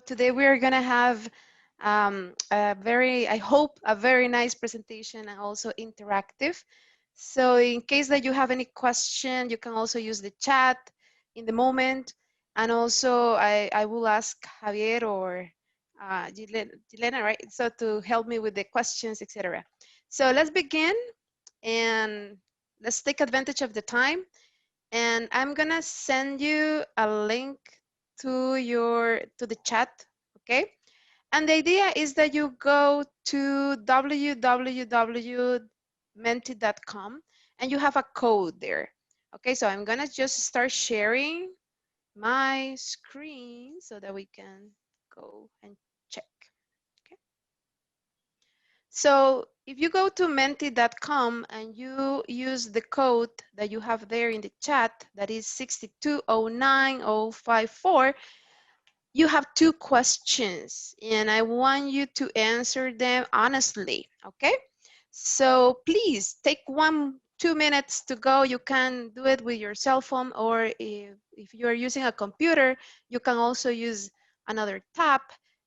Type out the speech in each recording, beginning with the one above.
today we are gonna have I hope, a very nice presentation and also interactive. So in case that you have any question, you can also use the chat in the moment. And also I will ask Javier or Gilena, right? So to help me with the questions, etc. So let's begin and let's take advantage of the time. And I'm gonna send you a link to the chat, okay? And the idea is that you go to www.menti.com and you have a code there. Okay, so I'm gonna just start sharing my screen so that we can go and check. Okay. So if you go to menti.com and you use the code that you have there in the chat, that is 6209054, you have two questions and I want you to answer them honestly, okay? So please take 2 minutes to go. You can do it with your cell phone, or if you're using a computer, you can also use another tab,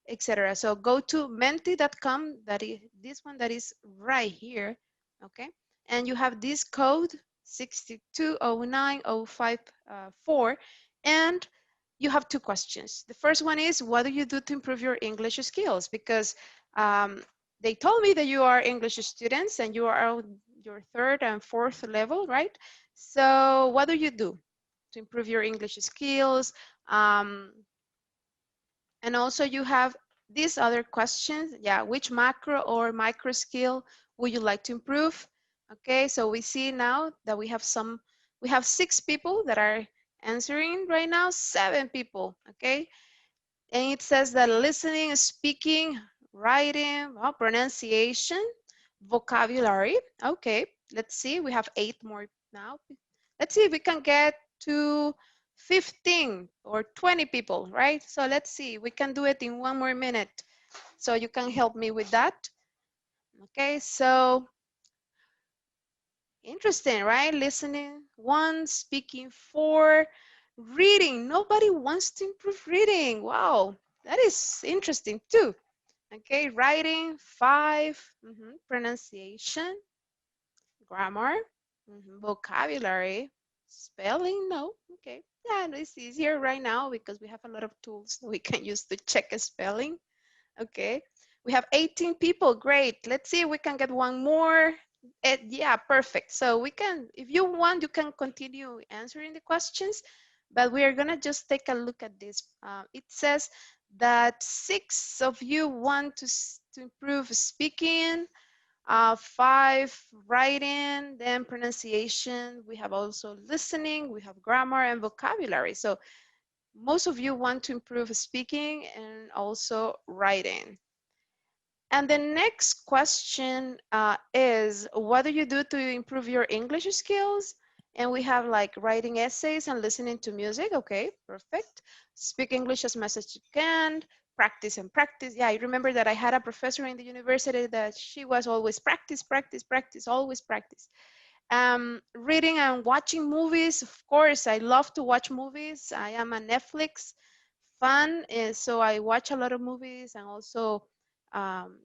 etc. So go to menti.com, that is this one that is right here, okay? And you have this code 6209054, and you have two questions. The first one is, what do you do to improve your English skills? Because they told me that you are English students and you are on your third and fourth level, right? So what do you do to improve your English skills? And also you have these other questions. Yeah, which macro or micro skill would you like to improve? Okay, so we see now that we have 6 people that are answering right now, 7 people, okay? And it says that listening, speaking, writing, well, pronunciation, vocabulary. Okay, let's see, we have 8 more now. Let's see if we can get to 15 or 20 people, right? So let's see, we can do it in 1 more minute. So you can help me with that. Okay, so interesting, right? Listening 1, speaking 4, reading. Nobody wants to improve reading. Wow, that is interesting too. Okay, writing 5, pronunciation, grammar, vocabulary, spelling, no. Okay, yeah, it's easier right now because we have a lot of tools that we can use to check a spelling. Okay, we have 18 people. Great. Let's see if we can get one more. Yeah, perfect. So we can, if you want, you can continue answering the questions, but we are gonna just take a look at this. It says that 6 of you want to improve speaking, 5 writing, then pronunciation. We have also listening, we have grammar and vocabulary. So most of you want to improve speaking and also writing. And the next question is, what do you do to improve your English skills? And we have like writing essays and listening to music. Okay, perfect. Speak English as much as you can. Practice and practice. Yeah, I remember that I had a professor in the university that she was always practice, practice, practice, always practice. Reading and watching movies. Of course, I love to watch movies. I am a Netflix fan, so I watch a lot of movies, and also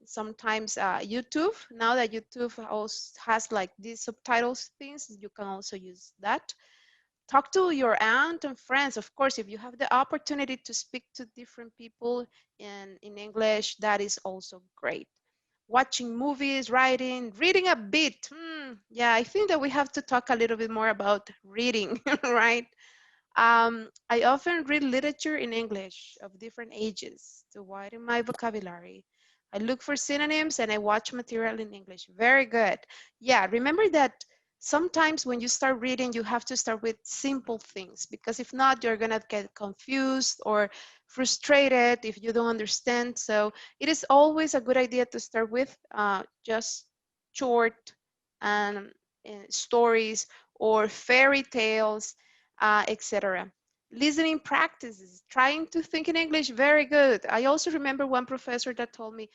sometimes YouTube. Now that YouTube also has like these subtitles things, you can also use that. Talk to your aunt and friends. Of course, if you have the opportunity to speak to different people in English, that is also great. Watching movies, reading a bit. Yeah, I think that we have to talk a little bit more about reading, right? I often read literature in English of different ages to widen my vocabulary. I look for synonyms and I watch material in English. Very good. Yeah, remember that sometimes when you start reading, you have to start with simple things, because if not, you're gonna get confused or frustrated if you don't understand. So it is always a good idea to start with just short um, stories or fairy tales, etc. Listening practices, trying to think in English, very good. I also remember one professor that told me,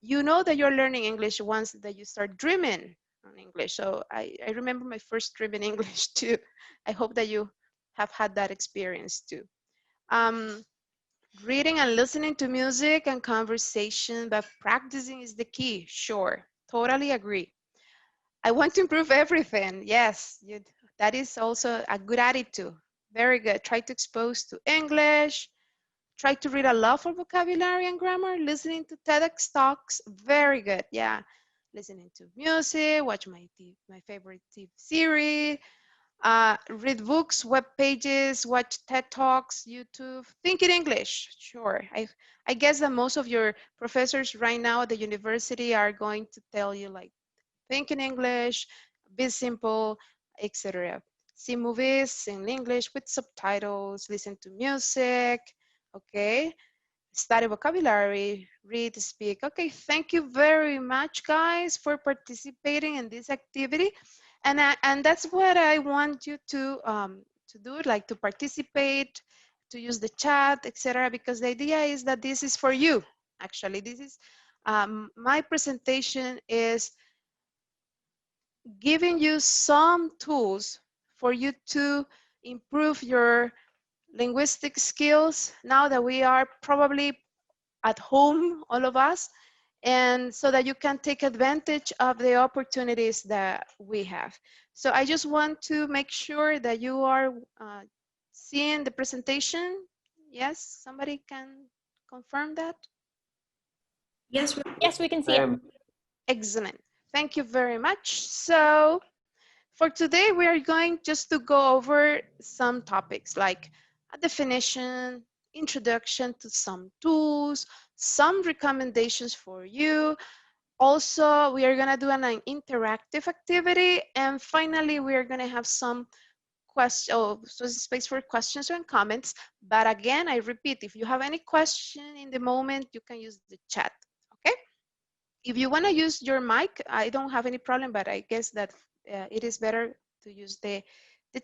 you know that you're learning English once that you start dreaming on English. So I remember my first dream in English too. I hope that you have had that experience too. Um, Reading and listening to music and conversation, but practicing is the key. Sure, totally agree. I want to improve everything. Yes, that is also a good attitude. Very good. Try to expose to English. Try to read a lot for vocabulary and grammar. Listening to TEDx talks. Very good. Yeah. Listening to music. Watch my favorite TV series. Read books, web pages, watch TED Talks, YouTube. Think in English. Sure. I guess that most of your professors right now at the university are going to tell you like, think in English, be simple, etc. See movies in English with subtitles, listen to music, okay? Study vocabulary, read, speak. Okay, thank you very much, guys, for participating in this activity. And that's what I want you to do, like to participate, to use the chat, etc. Because the idea is that this is for you. Actually, this is my presentation is giving you some tools for you to improve your linguistic skills now that we are probably at home, all of us, and so that you can take advantage of the opportunities that we have. So I just want to make sure that you are seeing the presentation. Yes, somebody can confirm that? Yes, Yes, we can see it. Excellent. Thank you very much. So for today, we are going just to go over some topics like a definition, introduction to some tools, some recommendations for you. Also, we are going to do an interactive activity. And finally, we are going to have some so space for questions and comments. But again, I repeat, if you have any question in the moment, you can use the chat, okay? If you want to use your mic, I don't have any problem, but I guess that it is better to use the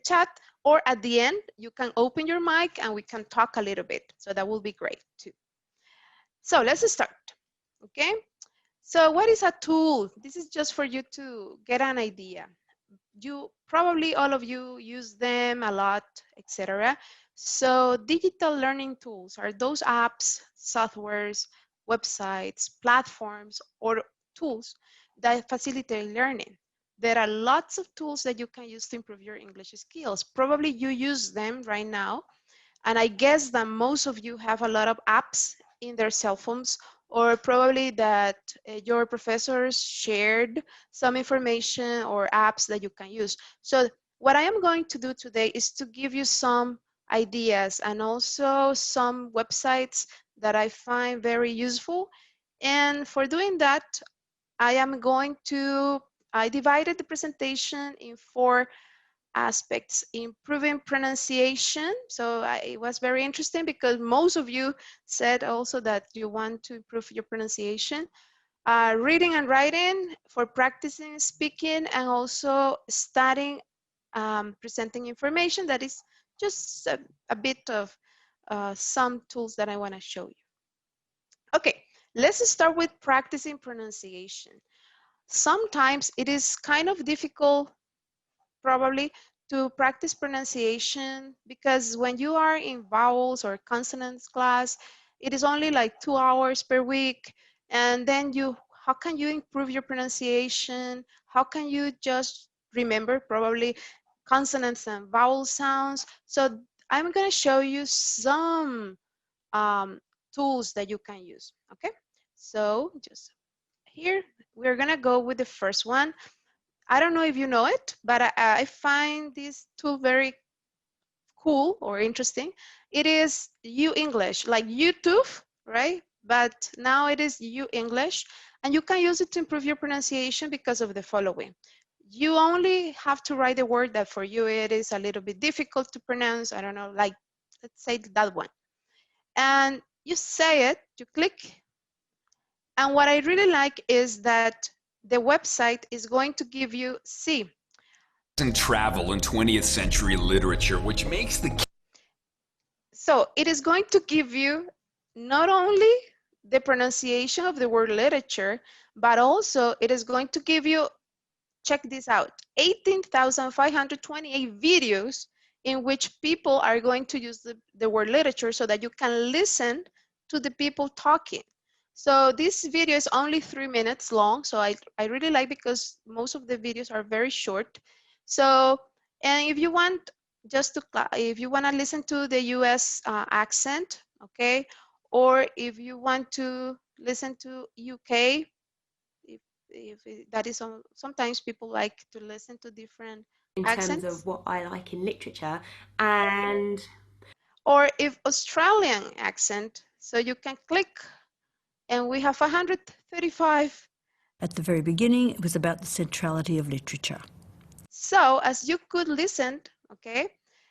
chat, or at the end, you can open your mic and we can talk a little bit. So that will be great too. So let's start, okay? So what is a tool? This is just for you to get an idea. You probably, all of you use them a lot, etc. So digital learning tools are those apps, softwares, websites, platforms, or tools that facilitate learning. There are lots of tools that you can use to improve your English skills. Probably you use them right now. And I guess that most of you have a lot of apps in their cell phones, or probably that your professors shared some information or apps that you can use. So what I am going to do today is to give you some ideas and also some websites that I find very useful. And for doing that, I divided the presentation in 4 aspects. Improving pronunciation. So it was very interesting because most of you said also that you want to improve your pronunciation. Reading and writing for practicing speaking, and also studying presenting information. That is just a bit of some tools that I want to show you. Okay, let's start with practicing pronunciation. Sometimes it is kind of difficult probably to practice pronunciation, because when you are in vowels or consonants class, it is only like 2 hours per week. And then how can you improve your pronunciation? How can you just remember probably consonants and vowel sounds? So I'm going to show you some tools that you can use. Okay, so just here, we're going to go with the first one. I don't know if you know it, but I find this tool very cool or interesting. It is U English, like YouTube, right? But now it is U English, and you can use it to improve your pronunciation because of the following. You only have to write the word that for you it is a little bit difficult to pronounce. I don't know, like let's say that one. And you say it, you click. And what I really like is that the website is going to give you, and travel in 20th century literature, which makes the so it is going to give you not only the pronunciation of the word literature, but also it is going to give you, check this out, 18,528 videos in which people are going to use the word literature so that you can listen to the people talking. So this video is only 3 minutes long. So I really like, because most of the videos are very short. So, and if you want just to, if you want to listen to the US accent, okay, or if you want to listen to UK, that is sometimes people like to listen to different In accents. terms of what I like in literature, and Or if Australian accent, so you can click, and we have 135. At the very beginning, it was about the centrality of literature. So as you could listen, okay,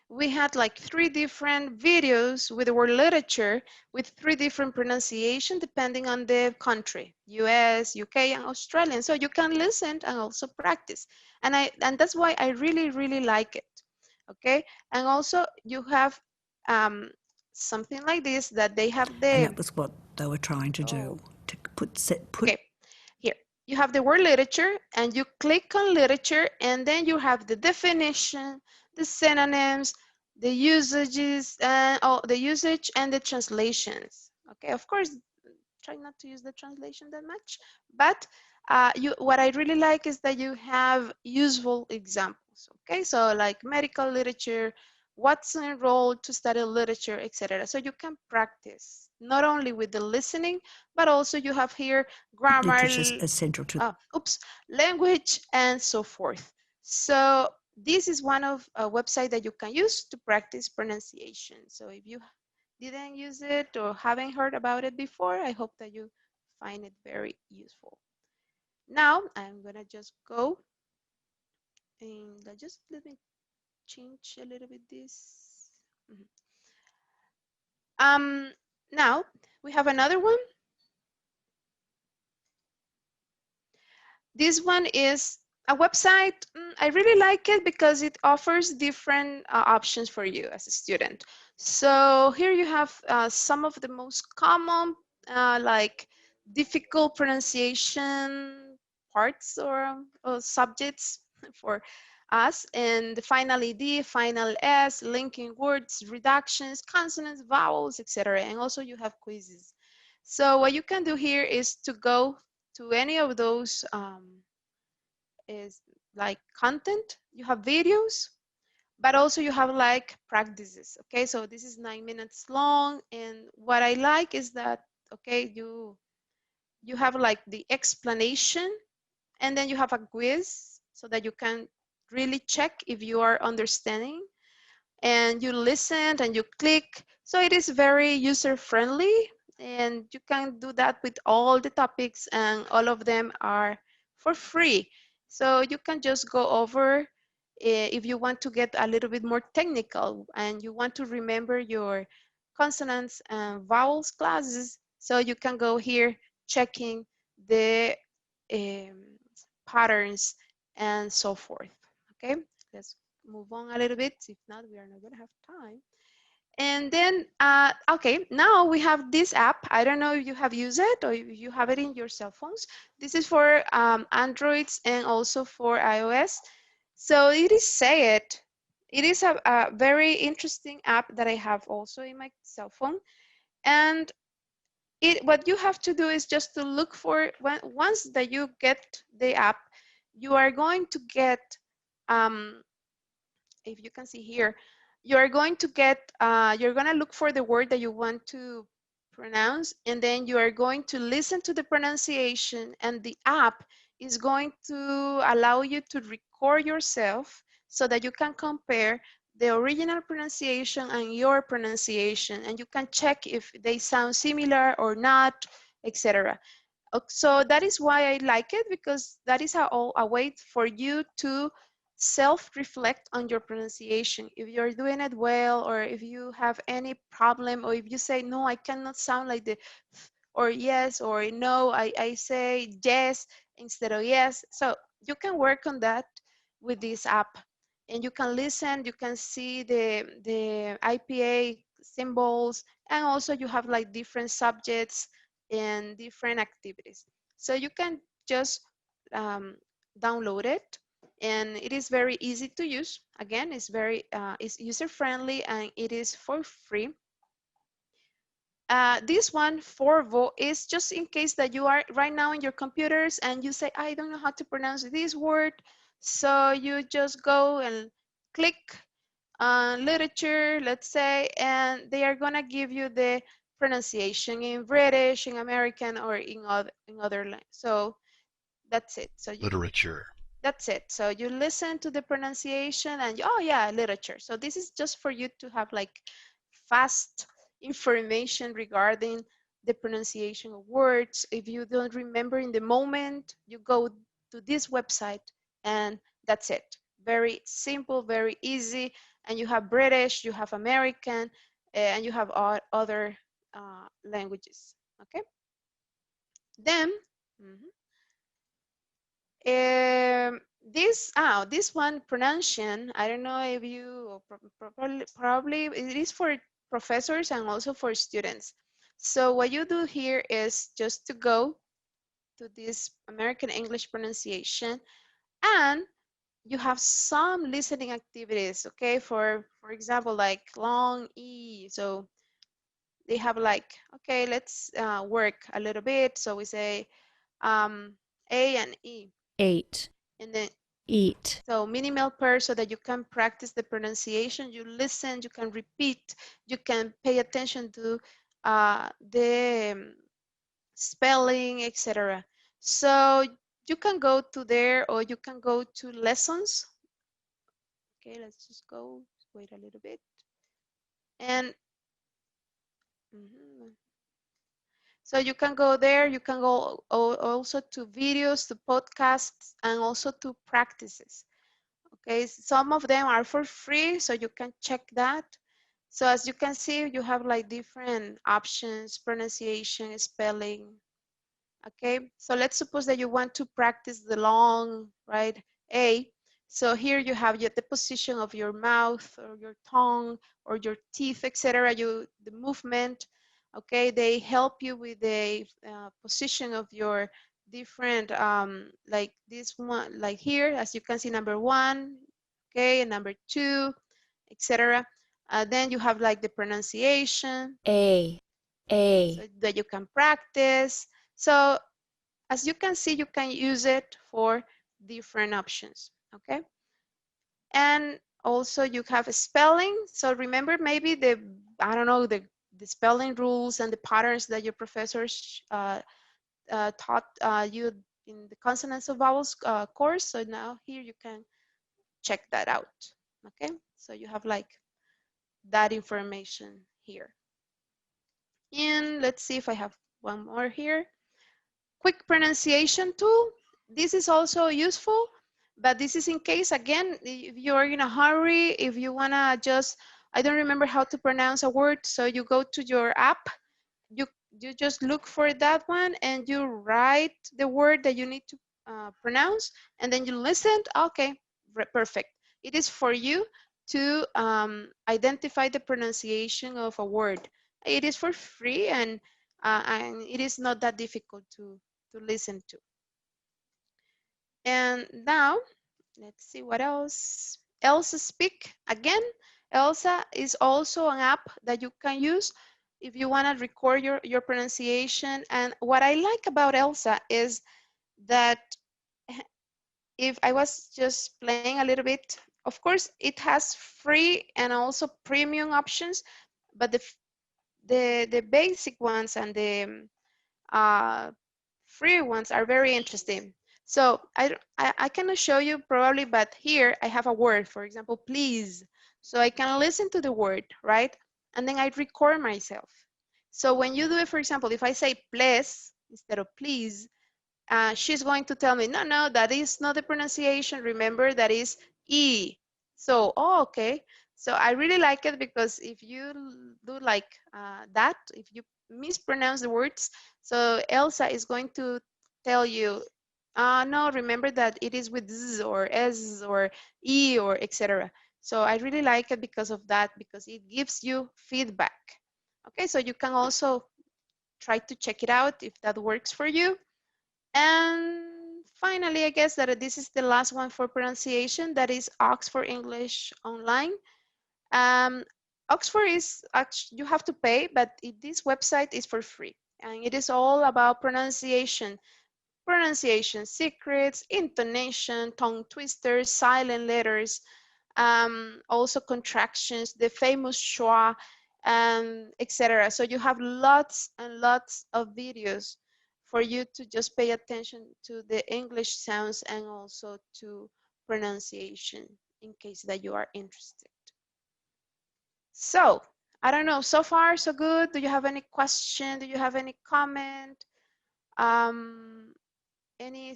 we had like 3 different videos with the word literature with 3 different pronunciation depending on the country, US, UK, and Australian. So you can listen and also practice. And that's why I really, really like it. Okay. And also you have something like this that they have the. And that was what they were trying to do, to put. Okay. Here, you have the word literature, and you click on literature, and then you have the definition, the synonyms, the usages, and the usage and the translations. Okay, of course, try not to use the translation that much, but what I really like is that you have useful examples. Okay, so like medical literature, what's enrolled to study literature, etc. So you can practice not only with the listening, but also you have here grammar, Literature is central to. language, and so forth. So this is one of a website that you can use to practice pronunciation. So if you didn't use it or haven't heard about it before, I hope that you find it very useful. Now I'm gonna just go and let me change a little bit this. Now we have another one. This one is a website. I really like it because it offers different options for you as a student. So here you have some of the most common like difficult pronunciation parts or subjects for us, and the final ED, final S, linking words, reductions, consonants, vowels, etc. And also you have quizzes. So what you can do here is to go to any of those is like content. You have videos, but also you have like practices. Okay, so this is 9 minutes long, and what I like is that okay, you have like the explanation, and then you have a quiz so that you can really check if you are understanding, and you listen and you click. So it is very user friendly, and you can do that with all the topics, and all of them are for free. So you can just go over if you want to get a little bit more technical and you want to remember your consonants and vowels classes. So you can go here checking the patterns and so forth. Okay, let's move on a little bit. If not, we are not going to have time. And then, okay, now we have this app. I don't know if you have used it or if you have it in your cell phones. This is for Androids and also for iOS. So it is Say It. It is a very interesting app that I have also in my cell phone. And what you have to do is just to look for, once that you get the app, you are going to get, if you can see here, you're going to get, you're going to look for the word that you want to pronounce, and then you are going to listen to the pronunciation, and the app is going to allow you to record yourself so that you can compare the original pronunciation and your pronunciation, and you can check if they sound similar or not, etc. So that is why I like it, because that is a way for you to self-reflect on your pronunciation. If you're doing it well, or if you have any problem, or if you say, no, I cannot sound like the, or yes, or no, I say yes instead of yes. So you can work on that with this app, and you can listen, you can see the IPA symbols, and also you have like different subjects and different activities. So you can just download it, and it is very easy to use. Again, it's user-friendly and it is for free. This one, Forvo, is just in case that you are right now in your computers and you say, I don't know how to pronounce this word. So you just go and click on literature, let's say, and they are gonna give you the pronunciation in British, in American, or in other language. So that's it. So Literature. that's it. So you listen to the pronunciation and oh yeah, literature. So this is just for you to have like fast information regarding the pronunciation of words. If you don't remember in the moment, you go to this website and that's it. Very simple, very easy. And you have British, you have American, and you have other languages. Okay. Then, this one pronunciation, I don't know if you probably it is for professors and also for students. So what you do here is just to go to this American English pronunciation, and you have some listening activities. Okay, for example, like long E. So they have like, okay, let's work a little bit. So we say A and E. 8, And then eat, so minimal pair so that you can practice the pronunciation, you listen, you can repeat, you can pay attention to the spelling, etc. So you can go to there or you can go to lessons. Okay, let's just go, wait a little bit. And so you can go there, you can go also to videos, to podcasts, and also to practices. Okay, some of them are for free, so you can check that. So as you can see, you have like different options, pronunciation, spelling. Okay, so let's suppose that you want to practice the long, right, A. So here you have the position of your mouth or your tongue or your teeth, etc. The movement. Okay, they help you with the position of your different, like this one, like here, as you can see, number 1, okay, and number 2, etc. Then you have like the pronunciation, A, so that you can practice. So as you can see, you can use it for different options, okay? And also you have a spelling. So remember maybe I don't know, the spelling rules and the patterns that your professors taught you in the consonants of vowels course. So now here you can check that out, okay? So you have like that information here. And let's see if I have one more here. Quick pronunciation tool. This is also useful, but this is in case, again, if you're in a hurry, if you wanna just, I don't remember how to pronounce a word, so you go to your app, you just look for that one and you write the word that you need to pronounce, and then you listen. Okay, perfect. It is for you to identify the pronunciation of a word. It is for free, and it is not that difficult to listen to. And now, let's see what else. Elsa Speak. Again, Elsa is also an app that you can use if you want to record your pronunciation. And what I like about Elsa is that if I was just playing a little bit, of course, it has free and also premium options, but the basic ones and the free ones are very interesting. So I cannot show you probably, but here I have a word, for example, please. So I can listen to the word, right? And then I record myself. So when you do it, for example, if I say please instead of please, she's going to tell me, no, that is not the pronunciation. Remember, that is E. So, oh, okay. So I really like it because if you do like that, if you mispronounce the words, so Elsa is going to tell you, no, remember that it is with Z or S or E or etc. So I really like it because of that, because it gives you feedback. Okay, so you can also try to check it out if that works for you. And finally, I guess that this is the last one for pronunciation. That is Oxford English Online. Oxford is actually, you have to pay, but this website is for free. And it is all about pronunciation secrets, intonation, tongue twisters, silent letters, also contractions, the famous schwa, etc. So you have lots and lots of videos for you to just pay attention to the English sounds and also to pronunciation in case that you are interested. So, I don't know, so far so good. Do you have any question? Do you have any comment? Any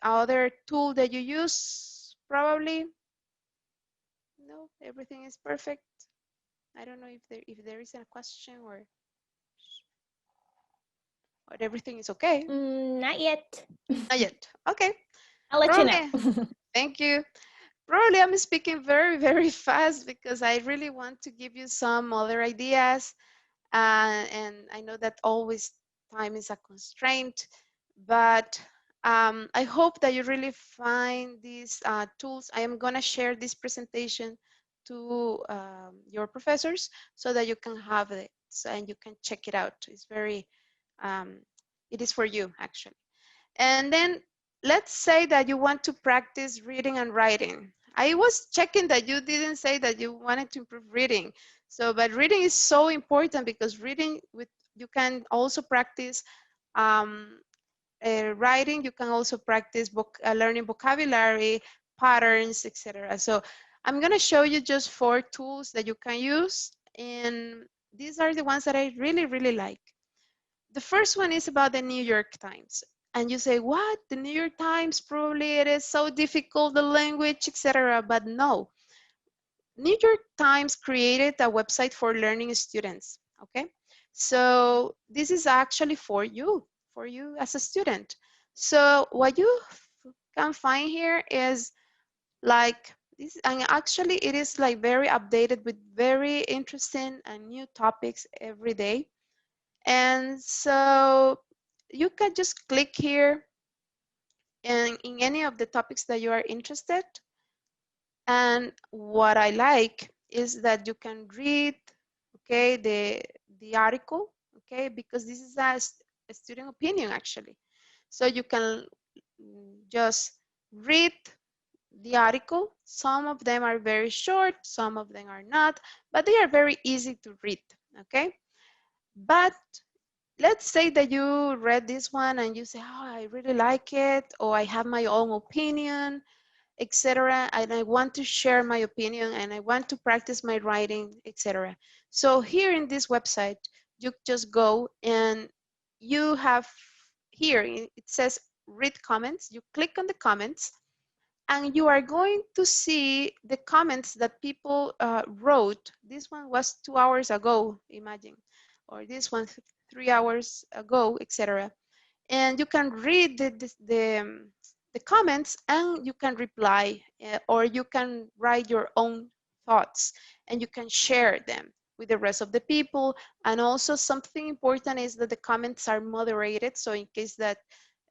other tool that you use? Probably. No, everything is perfect. I don't know if there is a question or everything is okay. Not yet. Not yet. Okay. I'll let Probably, you know. thank you. Probably I'm speaking very, very fast because I really want to give you some other ideas. And I know that always time is a constraint, but I hope that you really find these tools. I am going to share this presentation to your professors so that you can have it and you can check it out. It's very, it is for you actually. And then let's say that you want to practice reading and writing. I was checking that you didn't say that you wanted to improve reading. So, but reading is so important because reading you can also practice writing. You can also practice learning vocabulary, patterns, etc. So I'm going to show you just 4 tools that you can use. And these are the ones that I really, really like. The first one is about the New York Times. And you say, what? The New York Times, probably it is so difficult, the language, etc. But no. New York Times created a website for learning students, okay? So this is actually for you as a student. So what you can find here is like this, and actually it is like very updated with very interesting and new topics every day. And so you can just click here and in any of the topics that you are interested. And what I like is that you can read, okay, the article, okay, because this is a student opinion actually. So you can just read the article. Some of them are very short, some of them are not, but they are very easy to read, okay? But let's say that you read this one and you say, oh, I really like it, or I have my own opinion, etc. And I want to share my opinion and I want to practice my writing, etc. So here in this website, you just go and you have here, it says read comments. You click on the comments and you are going to see the comments that people wrote. This one was 2 hours ago, imagine, or this one 3 hours ago, etc. And you can read the comments and you can reply or you can write your own thoughts and you can share them with the rest of the people. And also something important is that the comments are moderated. So in case that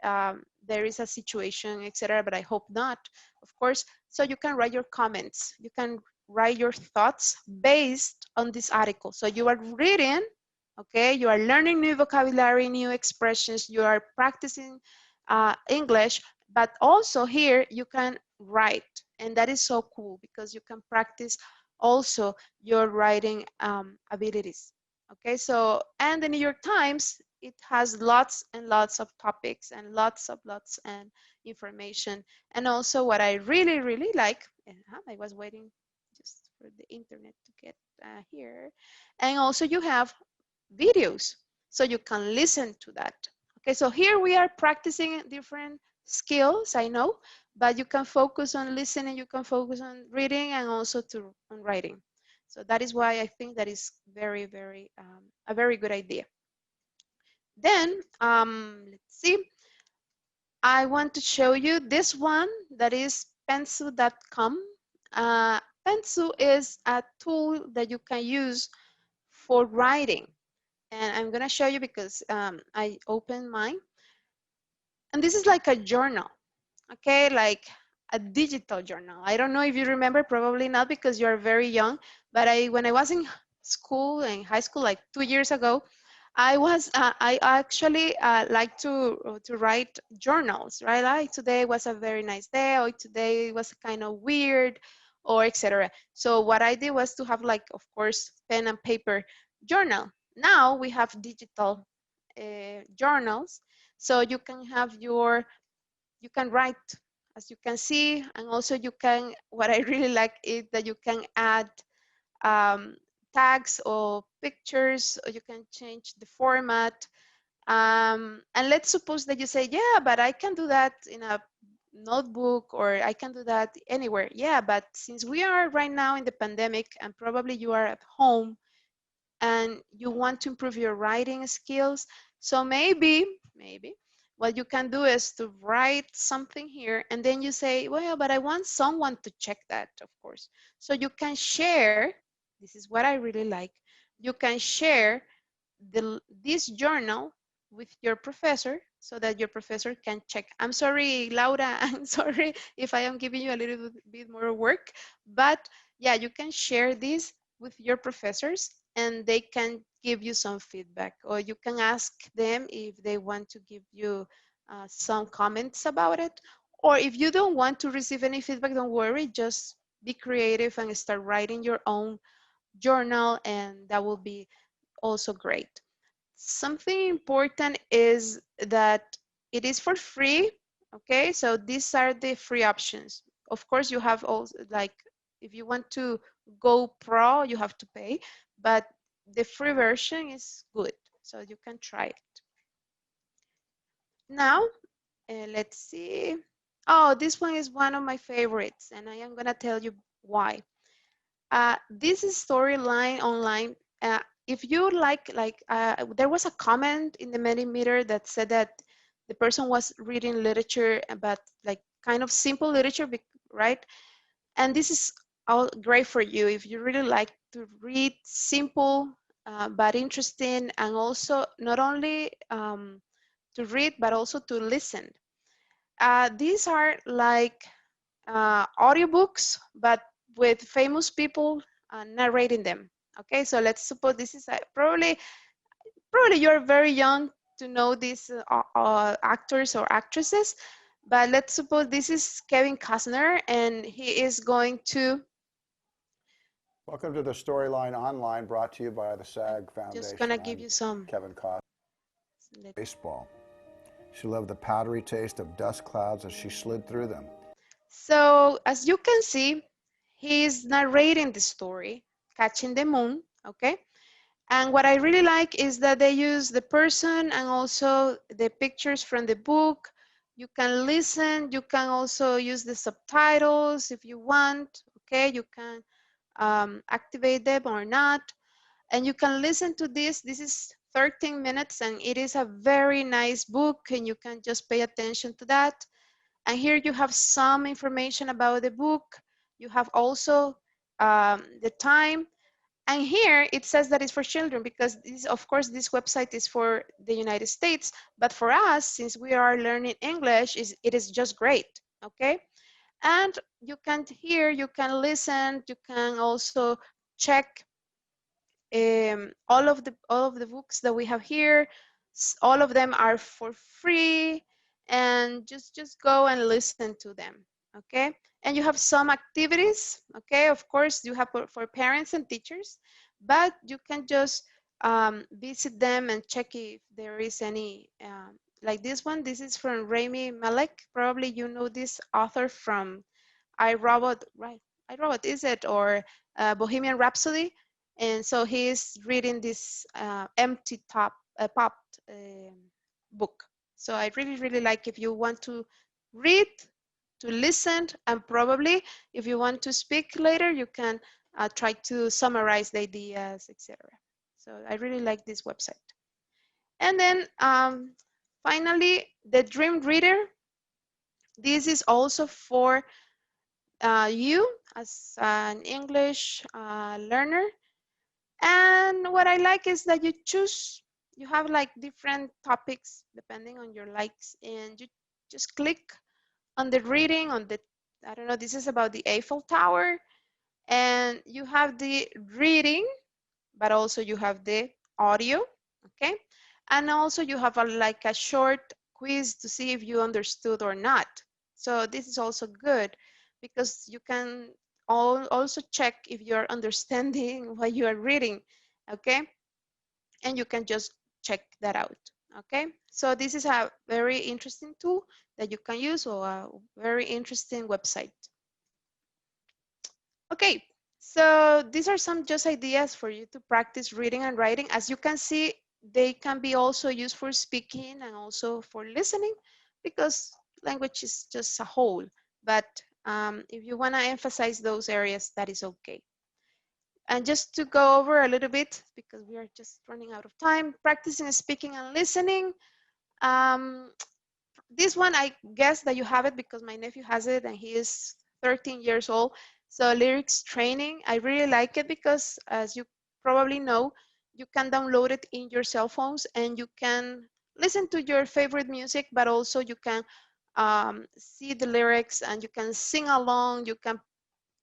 there is a situation, etc., but I hope not, of course. So you can write your comments. You can write your thoughts based on this article. So you are reading, okay, you are learning new vocabulary, new expressions, you are practicing English, but also here you can write. And that is so cool because you can practice also your writing abilities. Okay, so, and the New York Times, it has lots and lots of topics and lots and information. And also what I really, really like, I was waiting just for the internet to get here. And also you have videos, so you can listen to that. Okay, so here we are practicing different skills, I know, but you can focus on listening, you can focus on reading and also on writing. So that is why I think that is very, very, a very good idea. Then, let's see. I want to show you this one that is Pensu.com. Pensu is a tool that you can use for writing. And I'm going to show you because I opened mine. And this is like a journal. okay, like a digital journal. I don't know if you remember, probably not because you're very young, but when I was in school, in high school, like 2 years ago, I actually like to write journals, right? Like today was a very nice day, or today was kind of weird, or etc. So what I did was to have, like, of course, pen and paper journal. Now we have digital journals, so you can have you can write, as you can see, and also you can, what I really like is that you can add um, tags or pictures, or you can change the format. And let's suppose that you say, yeah, but I can do that in a notebook, or I can do that anywhere. Yeah, but since we are right now in the pandemic and probably you are at home and you want to improve your writing skills, so maybe what you can do is to write something here, and then you say, well, but I want someone to check that, of course. So you can share, this is what I really like, you can share this journal with your professor so that your professor can check. I'm sorry, Laura, I'm sorry if I am giving you a little bit more work, but yeah, you can share this with your professors and they can give you some feedback, or you can ask them if they want to give you some comments about it. Or if you don't want to receive any feedback, don't worry, just be creative and start writing your own journal, and that will be also great. Something important is that it is for free. Okay, so these are the free options. Of course, you have also, like, if you want to go pro, you have to pay, but the free version is good, so you can try it. Now, let's see. Oh, this one is one of my favorites, and I am gonna tell you why. This is Storyline Online. If you there was a comment in the Mentimeter that said that the person was reading literature, but like kind of simple literature, right? And this is all great for you if you really like to read simple but interesting, and also not only to read but also to listen. These are like audiobooks, but with famous people narrating them. Okay, so let's suppose this is probably you're very young to know these actors or actresses, but let's suppose this is Kevin Costner, and he is going to. Welcome to the Storyline Online, brought to you by the SAG Foundation. Just gonna give you some. Kevin Costner. Baseball. She loved the powdery taste of dust clouds as she slid through them. So as you can see, he's narrating the story, Catching the Moon, okay? And what I really like is that they use the person and also the pictures from the book. You can listen, you can also use the subtitles if you want, okay? You can activate them or not. And you can listen to this. This is 13 minutes and it is a very nice book, and you can just pay attention to that. And here you have some information about the book. You have also the time. And here it says that it's for children because this, of course, this website is for the United States. But for us, since we are learning English, it is just great, okay? And you can hear, you can listen, you can also check all of the books that we have here. All of them are for free, and just go and listen to them, okay? And you have some activities, okay? Of course, you have for parents and teachers, but you can just visit them and check if there is any, like this one. This is from Rami Malek. Probably you know this author from I, Robot, right? I, Robot, is it? Or Bohemian Rhapsody. And so he's reading this empty popped book. So I really like, if you want to read, to listen, and probably if you want to speak later, you can try to summarize the ideas, etc. So I really like this website. And then finally, the Dream Reader. This is also for you as an English learner. And what I like is that you have like different topics depending on your likes, and you just click on the reading on the, I don't know, this is about the Eiffel Tower, and you have the reading, but also you have the audio, okay? And also you have like a short quiz to see if you understood or not. So this is also good because you can also check if you're understanding what you are reading, okay? And you can just check that out, okay? So this is a very interesting tool that you can use, or a very interesting website. Okay, so these are some just ideas for you to practice reading and writing. As you can see, they can be also used for speaking and also for listening, because language is just a whole. But if you want to emphasize those areas, that is okay. And just to go over a little bit, because we are just running out of time, practicing speaking and listening. Um, this one, I guess that you have it because my nephew has it and he is 13 years old. So lyrics training, I really like it because, as you probably know, you can download it in your cell phones and you can listen to your favorite music, but also you can see the lyrics and you can sing along, you can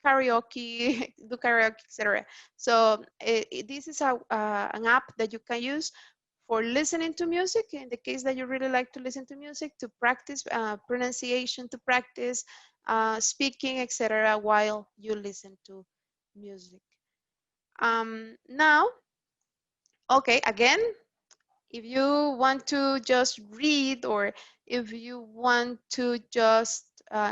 karaoke, do karaoke, etc. So this is an app that you can use for listening to music, in the case that you really like to listen to music, to practice pronunciation, to practice speaking, etc., while you listen to music. Now, okay, again, if you want to just read, or if you want to just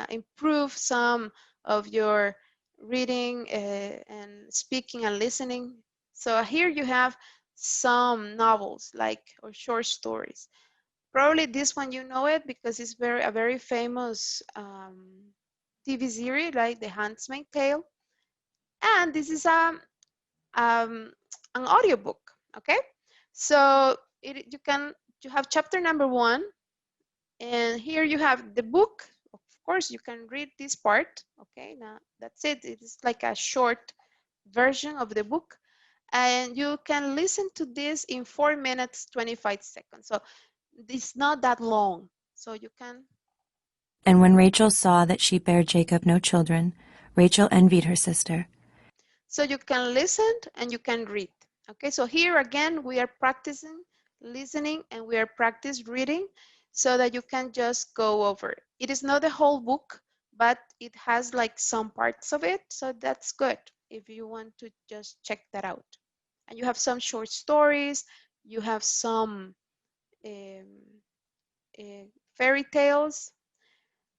improve some of your reading and speaking and listening, so here you have some novels, like, or short stories. Probably this one you know it because it's a very famous TV series, like The Handmaid's Tale, and this is an audiobook. Okay, so you have chapter number 1, and here you have the book. Of course, you can read this part. Okay, now that's it. It is like a short version of the book, and you can listen to this in 4 minutes 25 seconds. So it's not that long. So you can. And when Rachel saw that she bare Jacob no children, Rachel envied her sister. So you can listen and you can read. Okay, so here again, we are practicing listening and we are practice reading, so that you can just go over. It is not the whole book, but it has like some parts of it. So that's good if you want to just check that out. And you have some short stories, you have some fairy tales.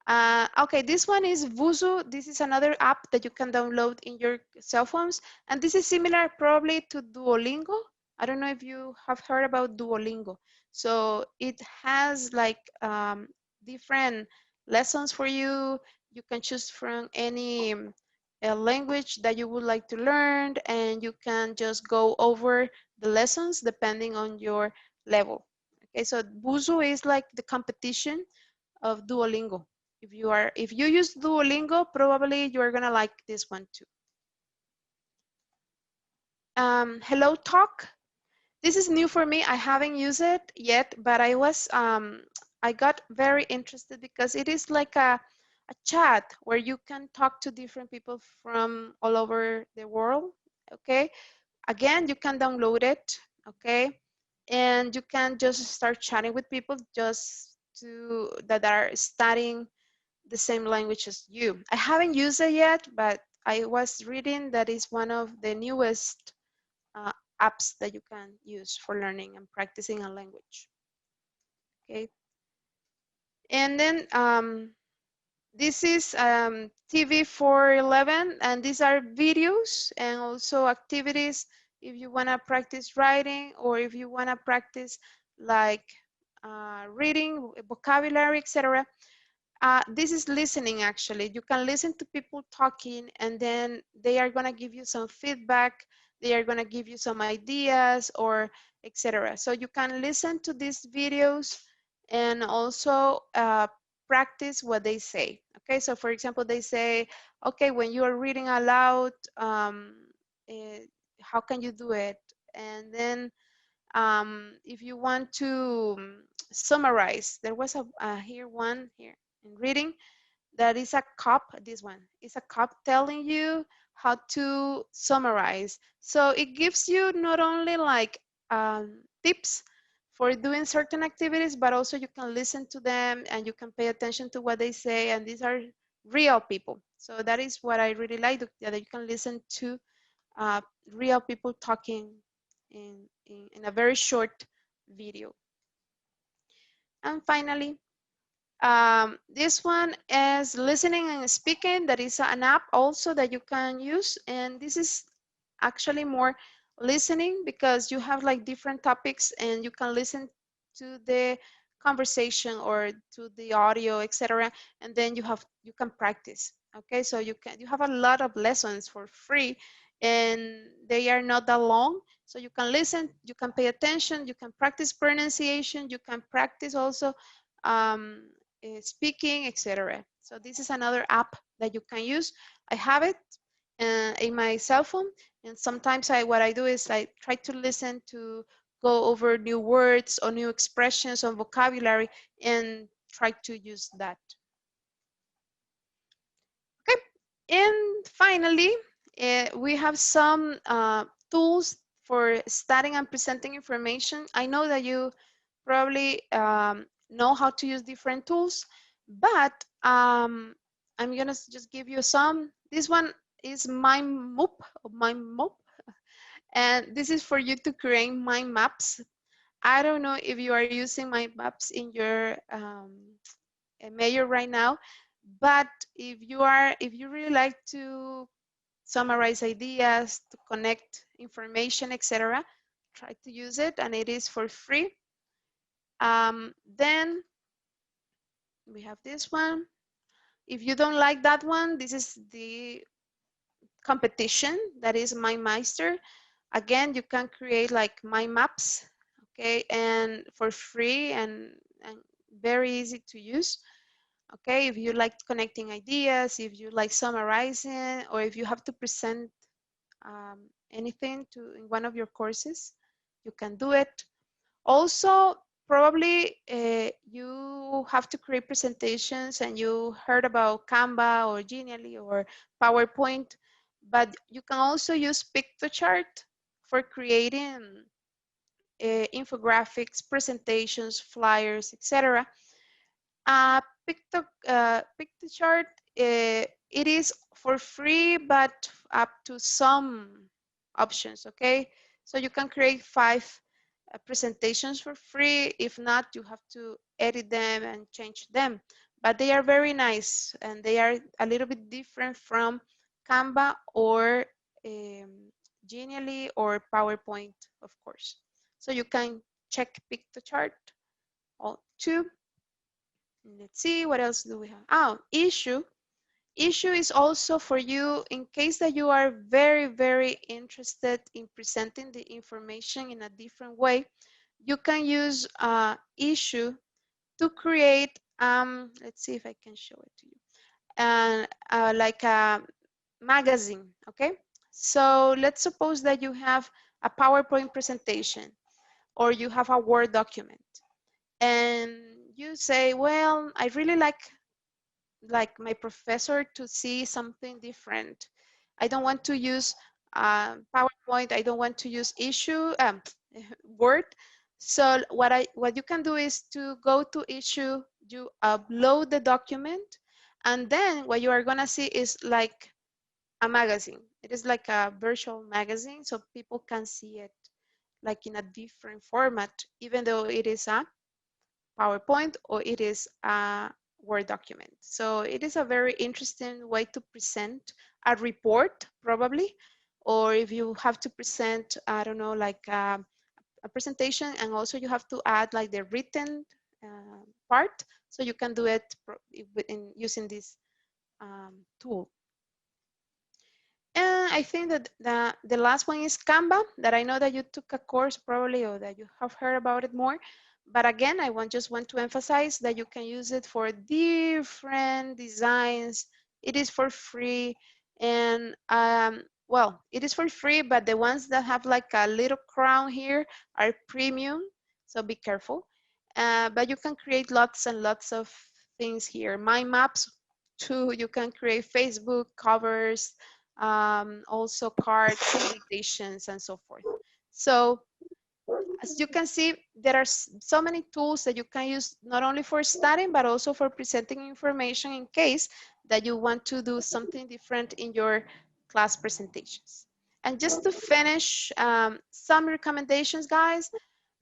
Okay, this one is Vuzu. This is another app that you can download in your cell phones. And this is similar probably to Duolingo. I don't know if you have heard about Duolingo. So it has like different lessons for you. You can choose from any language that you would like to learn, and you can just go over the lessons depending on your level. Okay, so Vuzu is like the competition of Duolingo. If you use Duolingo, probably you are gonna like this one too. Hello Talk. This is new for me. I haven't used it yet, but I got very interested because it is like a chat where you can talk to different people from all over the world. Okay. Again, you can download it. Okay. And you can just start chatting with people that are studying the same language as you. I haven't used it yet, but I was reading that is one of the newest apps that you can use for learning and practicing a language. Okay. And then this is TV 411, and these are videos and also activities if you want to practice writing, or if you want to practice like reading, vocabulary, etc. This is listening, actually. You can listen to people talking, and then they are going to give you some feedback. They are going to give you some ideas, or etc. So you can listen to these videos and also practice what they say. Okay, so for example, they say, okay, when you are reading aloud, how can you do it? And then if you want to summarize, there was here one here in reading. that is a cop. This one is a cop telling you how to summarize. So it gives you not only like tips for doing certain activities, but also you can listen to them and you can pay attention to what they say. And these are real people. So that is what I really like, that you can listen to real people talking in a very short video. And finally, this one is listening and speaking. That is an app also that you can use. And this is actually more listening because you have like different topics and you can listen to the conversation or to the audio, etc. And then you can practice. Okay, so you have a lot of lessons for free and they are not that long. So you can listen, you can pay attention, you can practice pronunciation, you can practice also speaking, etc. So this is another app that you can use. I have it in my cell phone, and sometimes what I do is I try to listen to go over new words or new expressions or vocabulary and try to use that. Okay, and finally, we have some tools for studying and presenting information. I know that you probably know how to use different tools, but I'm gonna just give you some. This one is MindMoop, and this is for you to create mind maps. I don't know if you are using mind maps in your major right now, but if you really like to summarize ideas, to connect information, etc., try to use it, and it is for free. Then we have this one. If you don't like that one, this is the competition, that is MindMeister. Again, you can create like mind maps, okay, and for free and very easy to use. Okay, if you like connecting ideas, if you like summarizing, or if you have to present anything in one of your courses, you can do it. Also, probably you have to create presentations and you heard about Canva or Genially or PowerPoint, but you can also use Piktochart for creating infographics, presentations, flyers, etc. Piktochart, it is for free, but up to some options, okay? So you can create 5 presentations for free. If not, you have to edit them and change them. But they are very nice and they are a little bit different from Canva or Genially or PowerPoint, of course. So you can check Piktochart too. Let's see, what else do we have? Oh, Issuu. Issuu is also for you in case that you are very, very interested in presenting the information in a different way. You can use Issuu to create, let's see if I can show it to you, like a magazine, okay? So let's suppose that you have a PowerPoint presentation or you have a Word document and you say, well, I really like my professor to see something different. I don't want to use PowerPoint. I don't want to use Word. So what you can do is to go to Issuu, you upload the document, and then what you are gonna see is like a magazine. It is like a virtual magazine, so people can see it like in a different format, even though it is a PowerPoint or it is a Word document. So it is a very interesting way to present a report, probably, or if you have to present, I don't know, like a presentation, and also you have to add like the written part, so you can do it using this tool. And I think that the last one is Canva, that I know that you took a course probably, or that you have heard about it more. But again, I just want to emphasize that you can use it for different designs. It is for free. And well, it is for free, but the ones that have like a little crown here are premium. So be careful. But you can create lots and lots of things here. Mind maps too. You can create Facebook covers, also cards, invitations, and so forth. So as you can see, there are so many tools that you can use not only for studying, but also for presenting information in case that you want to do something different in your class presentations. And just to finish, some recommendations, guys,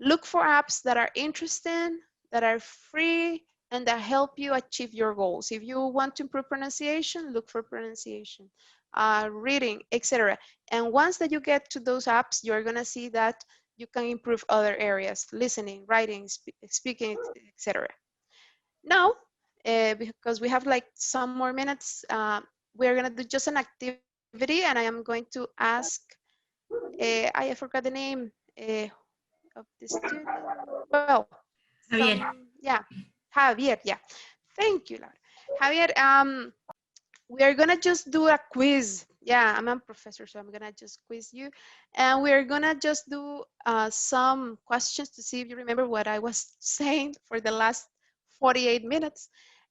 look for apps that are interesting, that are free, and that help you achieve your goals. If you want to improve pronunciation, look for pronunciation, reading, etc. And once that you get to those apps, you're gonna see that you can improve other areas, listening, writing, speaking, etc. Now, because we have like some more minutes, we're gonna do just an activity, and I am going to ask, I forgot the name of the student. Well, Javier. yeah, Javier, yeah. Thank you, Laura. Javier, we are gonna just do a quiz. Yeah, I'm a professor, so I'm gonna just quiz you. And we're gonna just do some questions to see if you remember what I was saying for the last 48 minutes.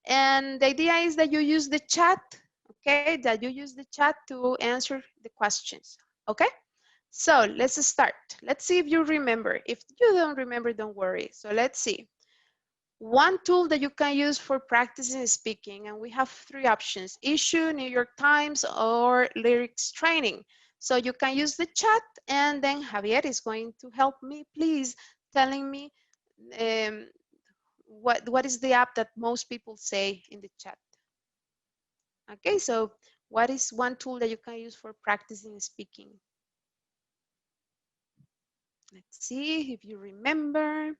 And the idea is that you use the chat, okay? That you use the chat to answer the questions, okay? So let's start. Let's see if you remember. If you don't remember, don't worry. So let's see. One tool that you can use for practicing speaking, and we have three options: Issue, New York Times, or Lyrics Training. So you can use the chat, and then Javier is going to help me, please, telling me what is the app that most people say in the chat. Okay, so what is one tool that you can use for practicing speaking? Let's see if you remember.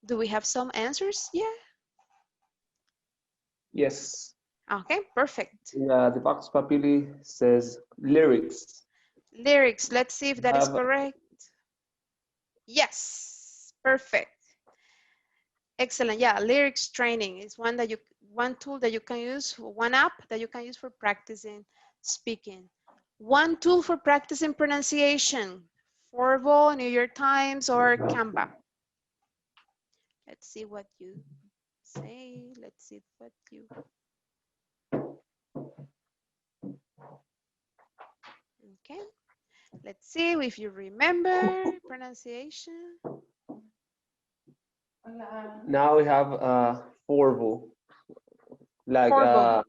Do we have some answers? Yeah. Yes. Okay, perfect. Yeah, the Vox Populi says lyrics. Lyrics, let's see if that is correct. Yes, perfect. Excellent. Yeah, lyrics training is one tool that you can use, one app that you can use for practicing speaking. One tool for practicing pronunciation: Forvo, New York Times, or Canva. Let's see what you say. Let's see what you. Okay. Let's see if you remember pronunciation. Now we have Forvo, like Forvo.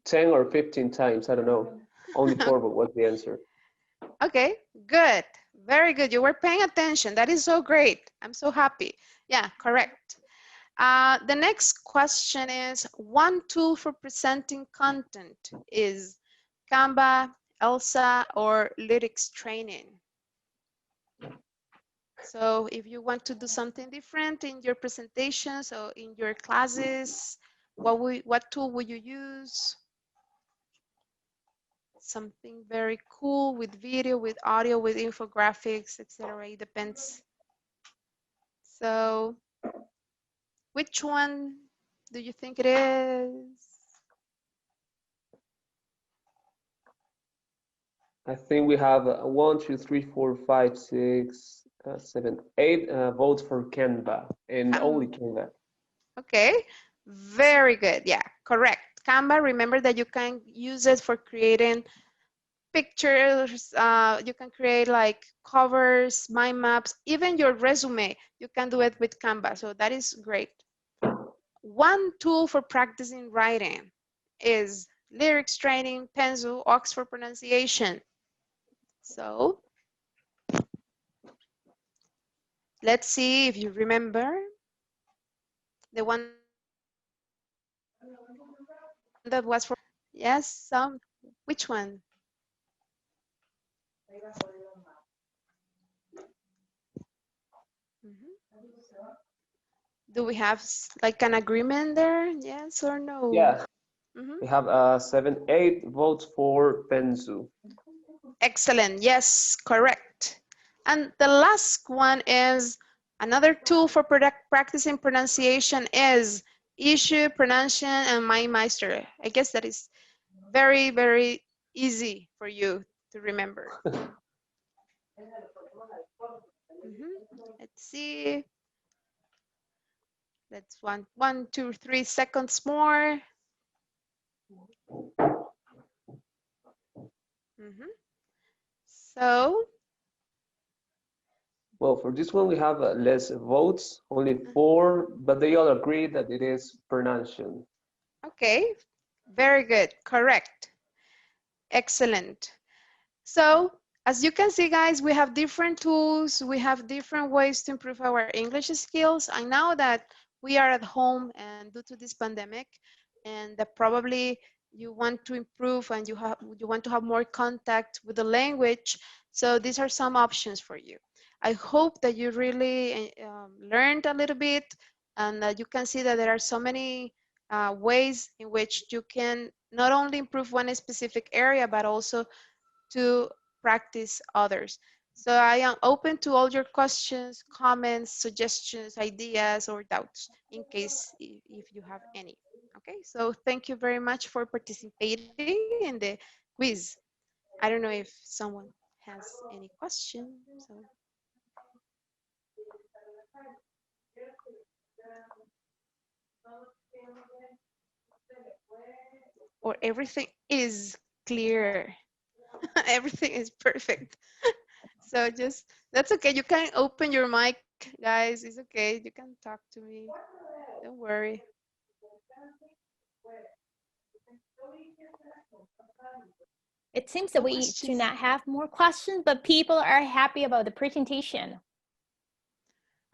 10 or 15 times, I don't know. Only Forvo was the answer. Okay, good. Very good. You were paying attention. That is so great. I'm so happy. Yeah, correct. The next question is, one tool for presenting content is Canva, Elsa, or Lyrics Training. So if you want to do something different in your presentations or in your classes, what tool would you use? Something very cool with video, with audio, with infographics, etc. It depends. So which one do you think it is? I think we have 1, 2, 3, 4, 5, 6, 7, 8 votes for Canva, and only Canva. Okay, very good. Yeah, correct. Canva, remember that you can use it for creating pictures. You can create like covers, mind maps, even your resume. You can do it with Canva, so that is great. One tool for practicing writing is Lyrics Training, Pencil, Oxford Pronunciation. So let's see if you remember the one that was for, yes, which one? Do we have like an agreement there? Yes or no? Yeah, we have 7, 8 votes for Penzu. Excellent. Yes, correct. And the last one is another tool for practicing pronunciation is Issue, Pronunciation, and MindMeister. I guess that is very, very easy for you to remember. Let's see. Let's 1, 2, 3 seconds more. So, Well, for this one, we have less votes, only 4, but they all agree that it is pronunciation. okay, very good, correct. Excellent. So, as you can see, guys, we have different tools, we have different ways to improve our English skills. And now that we are at home and due to this pandemic, and that probably you want to improve and you want to have more contact with the language, so these are some options for you. I hope that you really learned a little bit and that you can see that there are so many ways in which you can not only improve one specific area, but also to practice others. So I am open to all your questions, comments, suggestions, ideas, or doubts in case if you have any. Okay, so thank you very much for participating in the quiz. I don't know if someone has any question. So. Or everything is clear. Everything is perfect. So just, that's okay. You can open your mic, guys. It's okay. You can talk to me. Don't worry. It seems that we do not have more questions, but people are happy about the presentation.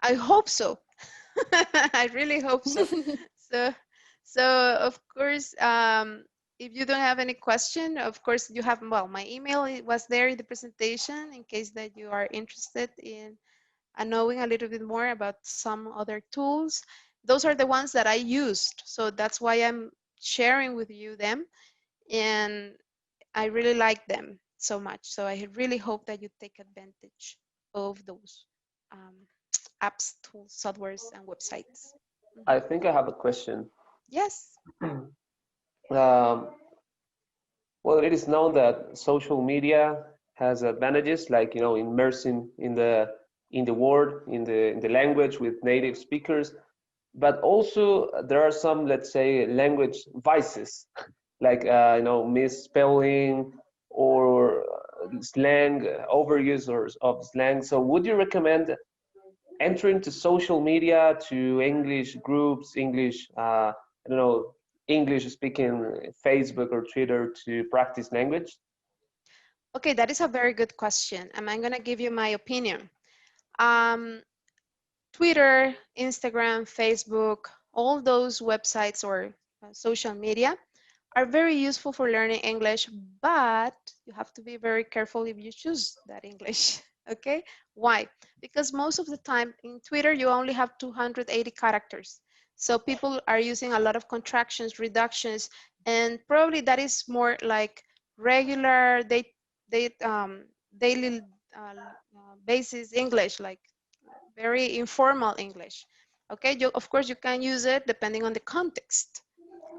I hope so. I really hope so. So of course, if you don't have any question, of course you have, well, my email was there in the presentation in case that you are interested in knowing a little bit more about some other tools. Those are the ones that I used. So that's why I'm sharing with you them. And I really like them so much. So I really hope that you take advantage of those apps, tools, softwares, and websites. I think I have a question. Yes. Well, it is known that social media has advantages, like immersing in the word, in the language with native speakers, but also there are some, let's say, language vices, like misspelling or slang, overuse of slang. So, would you recommend entering to social media, to English groups, English, I don't know, English speaking Facebook or Twitter to practice language? Okay, that is a very good question. And I'm going to give you my opinion. Twitter, Instagram, Facebook, all those websites or social media are very useful for learning English, but you have to be very careful if you choose that English. Okay, why? Because most of the time in Twitter you only have 280 characters, so people are using a lot of contractions, reductions, and probably that is more like regular daily basis English, like very informal English. Okay, of course you can use it depending on the context.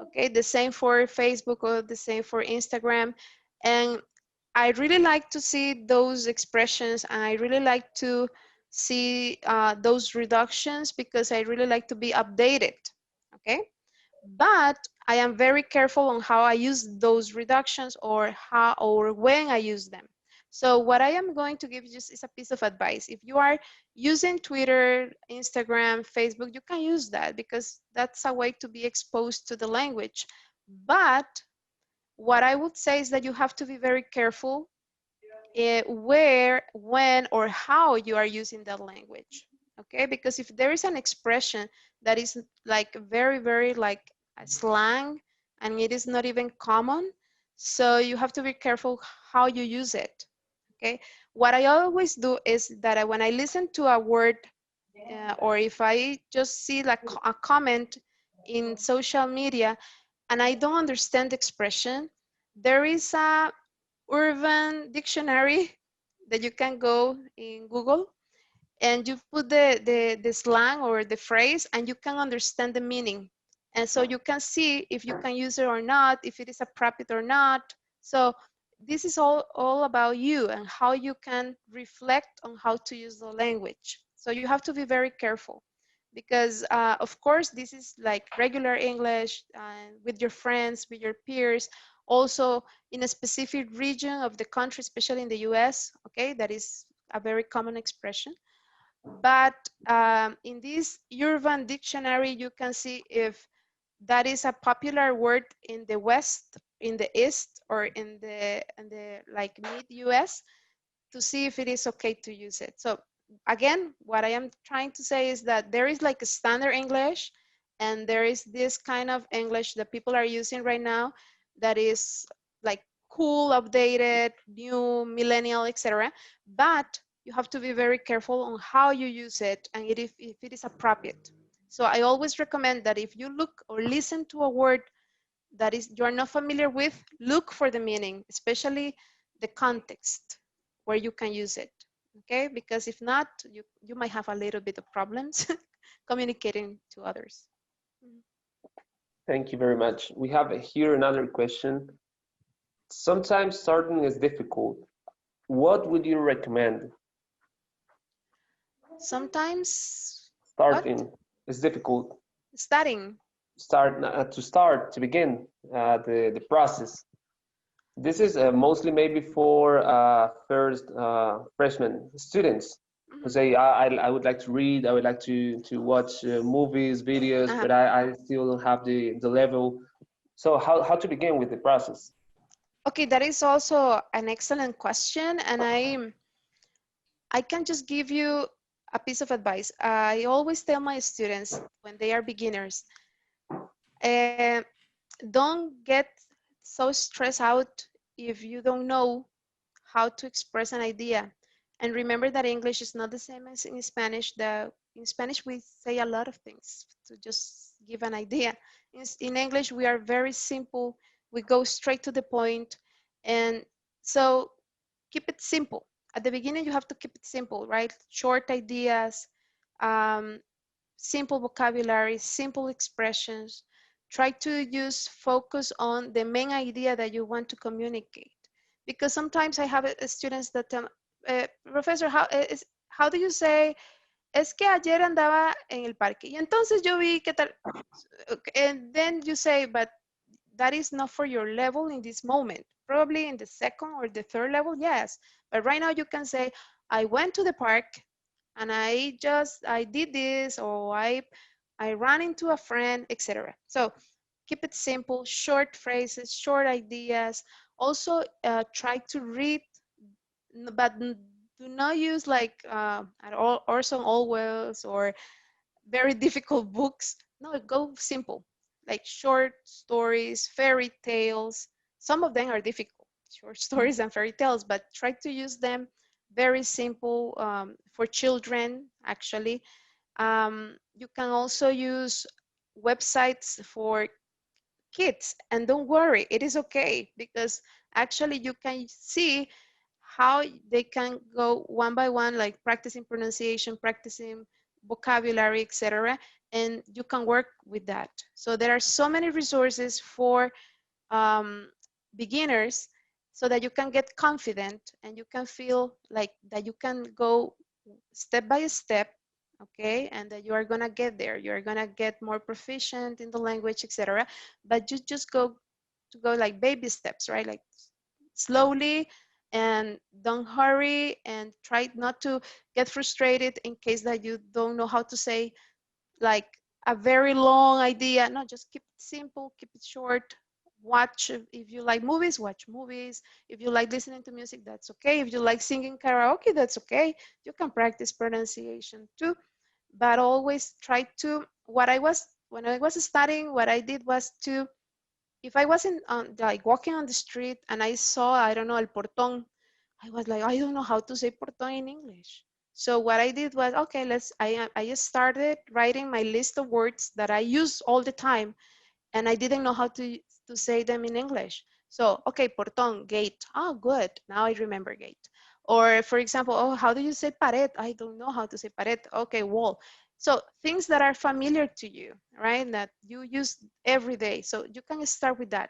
Okay, the same for Facebook or the same for Instagram. And I really like to see those expressions, and I really like to see those reductions because I really like to be updated. Okay, but I am very careful on how I use those reductions or how or when I use them. So what I am going to give you is a piece of advice. If you are using Twitter, Instagram, Facebook, you can use that because that's a way to be exposed to the language. But what I would say is that you have to be very careful where, when, or how you are using that language. Okay, because if there is an expression that is like very like a slang and it is not even common, so you have to be careful how you use it. Okay, what I always do is that when I listen to a word or if I just see like a comment in social media and I don't understand the expression, there is a urban dictionary that you can go in Google and you put the slang or the phrase and you can understand the meaning. And so you can see if you can use it or not, if it is appropriate or not. So this is all about you and how you can reflect on how to use the language. So you have to be very careful. because of course this is like regular English with your friends, with your peers, also in a specific region of the country, especially in the US, okay, that is a very common expression. But in this urban dictionary, you can see if that is a popular word in the West, in the East, or in the like mid US, to see if it is okay to use it. So again, what I am trying to say is that there is like a standard English, and there is this kind of English that people are using right now that is like cool, updated, new, millennial, etc. But you have to be very careful on how you use it and if it is appropriate. So I always recommend that if you look or listen to a word that is you're not familiar with, look for the meaning, especially the context where you can use it, okay? Because if not, you might have a little bit of problems communicating to others. Thank you very much. We have here another question. Sometimes starting is difficult. What would you recommend? Sometimes starting is difficult. Starting. To begin the process. This is mostly maybe for first freshman students who say, I would like to read, I would like to watch movies, videos, but I still don't have the level. So how to begin with the process? Okay, that is also an excellent question, and I can just give you a piece of advice. I always tell my students when they are beginners, don't get so stressed out if you don't know how to express an idea. And remember that English is not the same as in Spanish. In Spanish, we say a lot of things to just give an idea. In English, we are very simple. We go straight to the point. And so keep it simple. At the beginning, you have to keep it simple, right? Short ideas, simple vocabulary, simple expressions. Try to focus on the main idea that you want to communicate. Because sometimes I have students that tell, Professor, how do you say, es que ayer andaba en el parque. Y entonces yo vi que tal. And then you say, but that is not for your level in this moment. Probably in the second or the third level, yes. But right now you can say, I went to the park and I did this, or I ran into a friend, etc. So keep it simple, short phrases, short ideas. Also try to read, but do not use like Orson Welles or very difficult books. No, go simple, like short stories, fairy tales. Some of them are difficult, short stories and fairy tales, but try to use them very simple for children, actually. You can also use websites for kids, and don't worry, it is okay, because actually you can see how they can go one by one, like practicing pronunciation, practicing vocabulary, etc. And you can work with that. So there are so many resources for beginners, so that you can get confident and you can feel like that you can go step by step, okay, and that you are gonna get there. You're gonna get more proficient in the language, etc. But you just go like baby steps, right? Like slowly, and don't hurry, and try not to get frustrated in case that you don't know how to say like a very long idea. No, just keep it simple, keep it short. Watch, if you like movies, watch movies. If you like listening to music, that's okay. If you like singing karaoke, that's okay. You can practice pronunciation too, but always try to, when I was studying, what I did was to, if I wasn't like walking on the street and I saw, I don't know, el portón, I was like, I don't know how to say portón in English. So what I did was, okay, I just started writing my list of words that I use all the time, and I didn't know how to say them in English. So, okay, portón, gate. Oh, good. Now I remember gate. Or for example, oh, how do you say pared? I don't know how to say pared. Okay, wall. So things that are familiar to you, right? That you use every day. So you can start with that,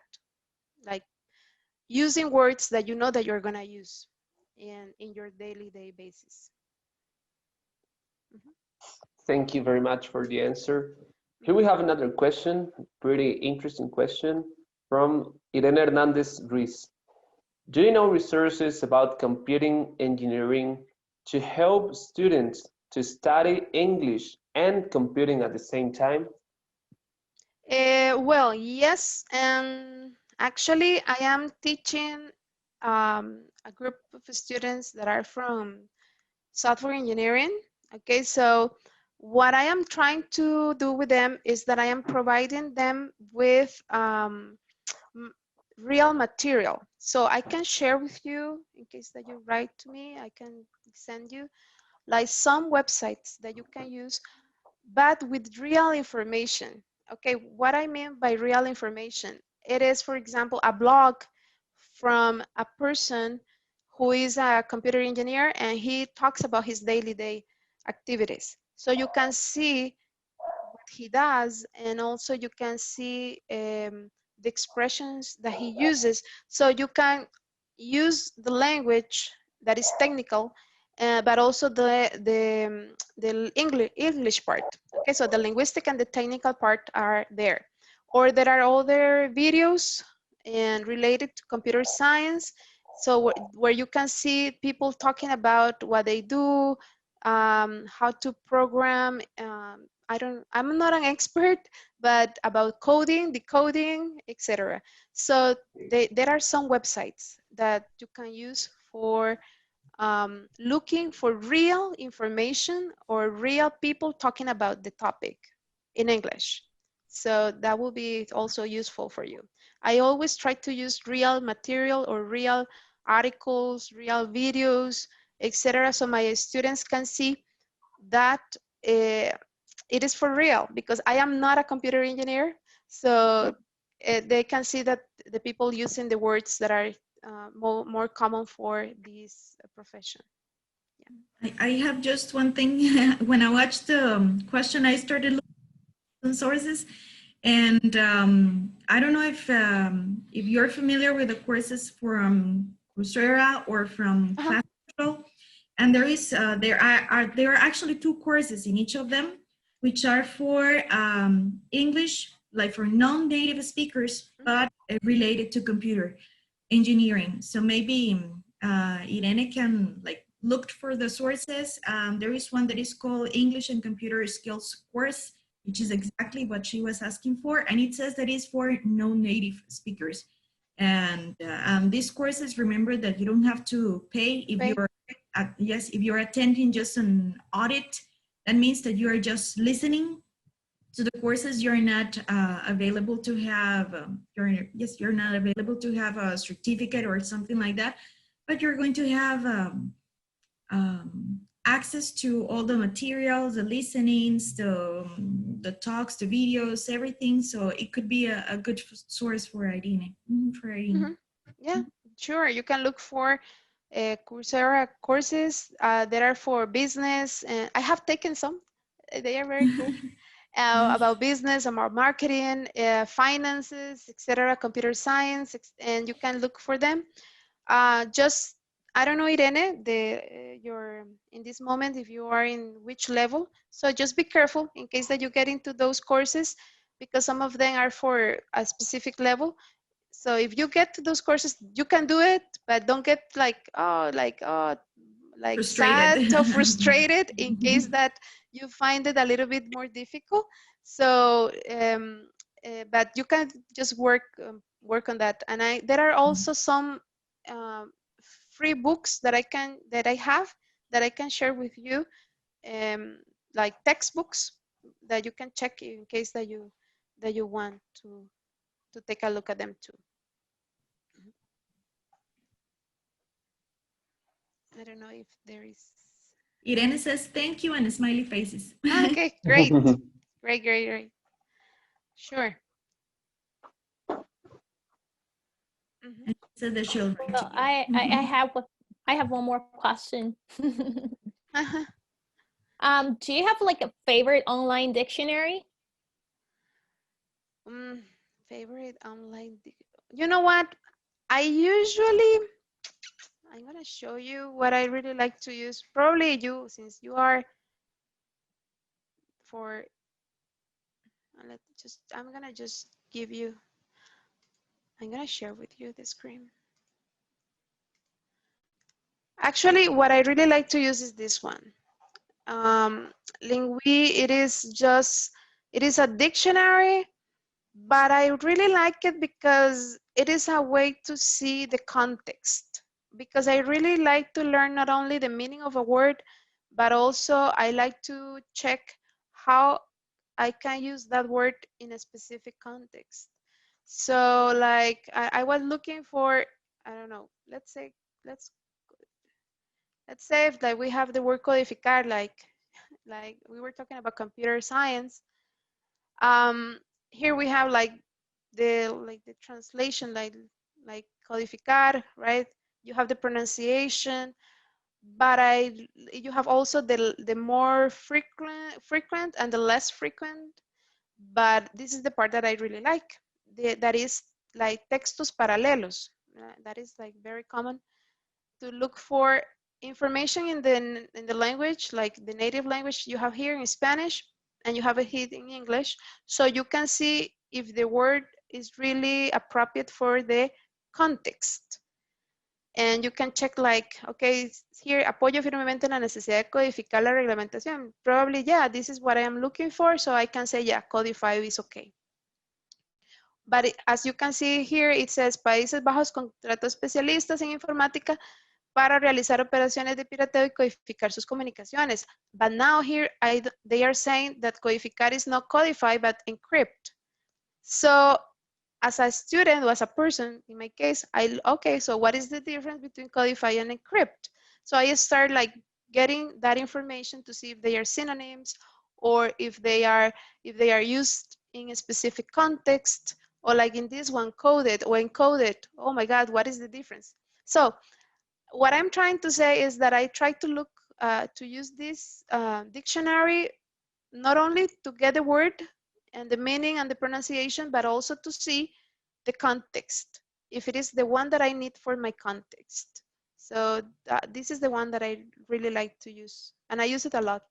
like using words that you know that you're gonna use in your daily basis. Thank you very much for the answer. Here we have another question, pretty interesting question from Irene Hernandez Ruiz. Do you know resources about computing engineering to help students to study English and computing at the same time? Well, yes, and actually, I am teaching a group of students that are from software engineering. Okay, so what I am trying to do with them is that I am providing them with real material. So I can share with you, in case that you write to me, I can send you like some websites that you can use, but with real information. Okay, what I mean by real information, it is, for example, a blog from a person who is a computer engineer and he talks about his daily activities. So you can see what he does, and also you can see the expressions that he uses. So you can use the language that is technical, but also the English part. Okay, so the linguistic and the technical part are there. Or there are other videos and related to computer science. So where you can see people talking about what they do, how to program. I'm not an expert, but about coding, decoding, etc. So there are some websites that you can use for looking for real information or real people talking about the topic in English. So that will be also useful for you. I always try to use real material or real articles, real videos, etc. So my students can see that it is for real, because I am not a computer engineer. So they can see that the people using the words that are more common for this profession. I have just one thing. When I watched the question, I started looking at some sources, and I don't know if you're familiar with the courses from Coursera or from Classroom. And there are actually two courses in each of them, which are for English, like for non-native speakers, but related to computer engineering. So maybe Irene can like look for the sources. There is one that is called English and Computer Skills course, which is exactly what she was asking for. And it says that it's for non-native speakers. And these courses, remember that you don't have to pay if you're if you're attending just an audit. That means that you are just listening to the courses. You're not available to have you're not available to have a certificate or something like that, but you're going to have access to all the materials, the listenings, the talks, the videos, everything. So it could be a good source for Irene. Yeah, sure. You can look for Coursera courses that are for business. I have taken some. They are very cool. About business, about marketing, finances, etc., computer science, and you can look for them. Just, I don't know, Irene, you're in this moment, if you are in which level. So just be careful in case that you get into those courses, because some of them are for a specific level. So if you get to those courses, you can do it, but don't get like sad or frustrated in case that you find it a little bit more difficult. So, but you can just work on that. And there are also some free books that I have that I can share with you, like textbooks that you can check in case that you want to take a look at them too. I don't know if there is. Irene says thank you and smiley faces. Okay, great. Great. Sure. So the children. Well, I have one more question. Do you have like a favorite online dictionary? Favorite online you know what? I'm gonna show you what I really like to use. Probably you, since you are for, I'm gonna just give you, I'm gonna share with you the screen. Actually, what I really like to use is this one. Lingui, it is a dictionary, but I really like it because it is a way to see the context. Because I really like to learn not only the meaning of a word, but also I like to check how I can use that word in a specific context. So like I was looking for, I don't know, let's say if like we have the word codificar, like we were talking about computer science. Here we have like the translation, like codificar, right? You have the pronunciation, but you have also the more frequent and the less frequent. But this is the part that I really like. That is like textos paralelos. That is like very common to look for information in the language, like the native language you have here in Spanish, and you have it here in English, so you can see if the word is really appropriate for the context. And you can check like, okay, here, apoyo firmemente la necesidad de codificar la reglamentación. Probably, yeah, this is what I am looking for, so I can say, yeah, codify is okay. But as you can see here, it says, Países Bajos contrató especialistas en informática para realizar operaciones de pirateo y codificar sus comunicaciones. But now here, they are saying that codificar is not codify, but encrypt. So as a student or as a person, in my case, okay, so what is the difference between codify and encrypt? So I start like getting that information to see if they are synonyms or if they are used in a specific context, or like in this one, coded or encoded. Oh my God, what is the difference? So what I'm trying to say is that I try to look to use this dictionary not only to get the word and the meaning and the pronunciation, but also to see the context, if it is the one that I need for my context. So this is the one that I really like to use, and I use it a lot.